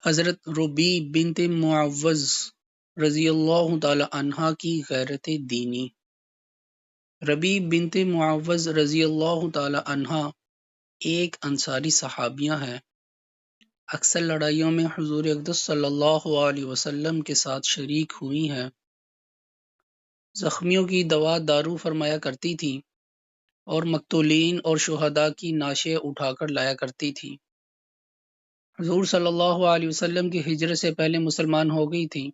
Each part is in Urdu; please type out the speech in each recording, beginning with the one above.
حضرت ربی بنت معوذ رضی اللہ تعالی عنہا کی غیرت دینی۔ ربی بنت معوذ رضی اللہ تعالی عنہا ایک انصاری صحابیہ ہیں۔ اکثر لڑائیوں میں حضور اقدس صلی اللہ علیہ وسلم کے ساتھ شریک ہوئی ہیں۔ زخمیوں کی دوا دارو فرمایا کرتی تھی اور مقتولین اور شہداء کی نعشیں اٹھا کر لایا کرتی تھی۔ حضور صلی اللہ علیہ وسلم کی ہجرت سے پہلے مسلمان ہو گئی تھی۔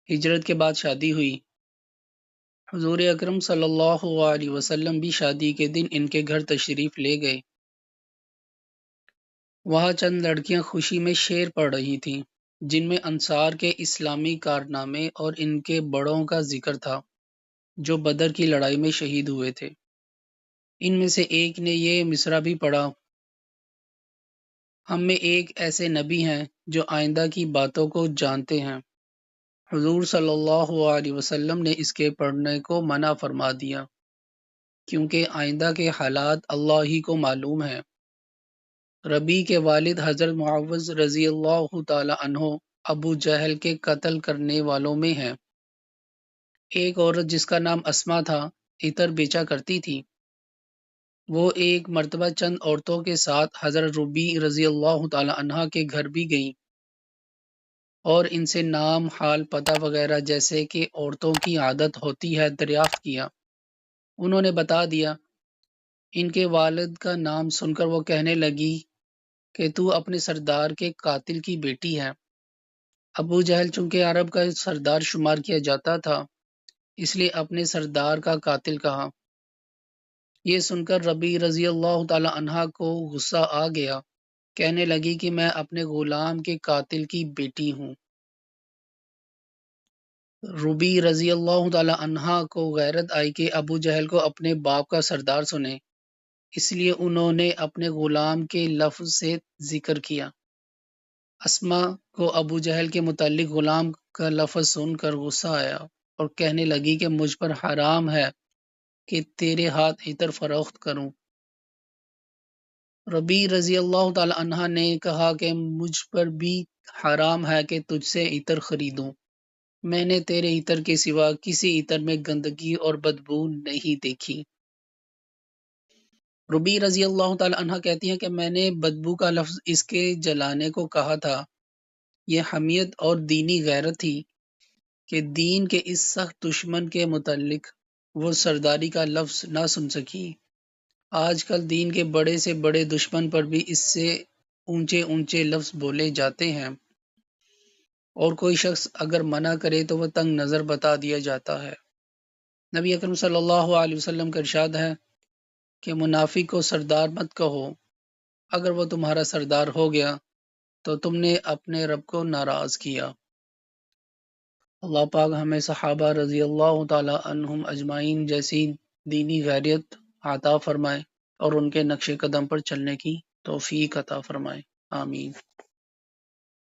ہجرت کے بعد شادی ہوئی۔ حضور اکرم صلی اللہ علیہ وسلم بھی شادی کے دن ان کے گھر تشریف لے گئے۔ وہاں چند لڑکیاں خوشی میں شعر پڑھ رہی تھیں جن میں انصار کے اسلامی کارنامے اور ان کے بڑوں کا ذکر تھا جو بدر کی لڑائی میں شہید ہوئے تھے۔ ان میں سے ایک نے یہ مصرع بھی پڑھا: ہم میں ایک ایسے نبی ہیں جو آئندہ کی باتوں کو جانتے ہیں۔ حضور صلی اللہ علیہ وسلم نے اس کے پڑھنے کو منع فرما دیا کیونکہ آئندہ کے حالات اللہ ہی کو معلوم ہیں۔ ربی کے والد حضرت معوذ رضی اللہ تعالی عنہ ابو جہل کے قتل کرنے والوں میں ہیں۔ ایک عورت جس کا نام اسما تھا عطر بیچا کرتی تھی۔ وہ ایک مرتبہ چند عورتوں کے ساتھ حضرت ربی رضی اللہ تعالی عنہ کے گھر بھی گئیں اور ان سے نام، حال، پتہ وغیرہ جیسے کہ عورتوں کی عادت ہوتی ہے دریافت کیا۔ انہوں نے بتا دیا۔ ان کے والد کا نام سن کر وہ کہنے لگی کہ تو اپنے سردار کے قاتل کی بیٹی ہے۔ ابو جہل چونکہ عرب کا سردار شمار کیا جاتا تھا اس لیے اپنے سردار کا قاتل کہا۔ یہ سن کر ربی رضی اللہ تعالی عنہ کو غصہ آ گیا، کہنے لگی کہ میں اپنے غلام کے قاتل کی بیٹی ہوں۔ ربی رضی اللہ تعالی عنہ کو غیرت آئی کہ ابو جہل کو اپنے باپ کا سردار سنے، اس لیے انہوں نے اپنے غلام کے لفظ سے ذکر کیا۔ اسما کو ابو جہل کے متعلق غلام کا لفظ سن کر غصہ آیا اور کہنے لگی کہ مجھ پر حرام ہے کہ تیرے ہاتھ عطر فروخت کروں۔ ربی رضی اللہ تعالی عنہ نے کہا کہ مجھ پر بھی حرام ہے کہ تجھ سے عطر خریدوں۔ میں نے تیرے عطر کے سوا کسی عطر میں گندگی اور بدبو نہیں دیکھی۔ ربی رضی اللہ تعالی عنہ کہتی ہیں کہ میں نے بدبو کا لفظ اس کے جلانے کو کہا تھا۔ یہ حمیت اور دینی غیرت تھی کہ دین کے اس سخت دشمن کے متعلق وہ سرداری کا لفظ نہ سن سکی۔ آج کل دین کے بڑے سے بڑے دشمن پر بھی اس سے اونچے اونچے لفظ بولے جاتے ہیں اور کوئی شخص اگر منع کرے تو وہ تنگ نظر بتا دیا جاتا ہے۔ نبی اکرم صلی اللہ علیہ وسلم کا ارشاد ہے کہ منافق کو سردار مت کہو، اگر وہ تمہارا سردار ہو گیا تو تم نے اپنے رب کو ناراض کیا۔ اللہ پاک ہمیں صحابہ رضی اللہ تعالی عنہم اجمعین جیسی دینی غیرت عطا فرمائے اور ان کے نقش قدم پر چلنے کی توفیق عطا فرمائے۔ آمین۔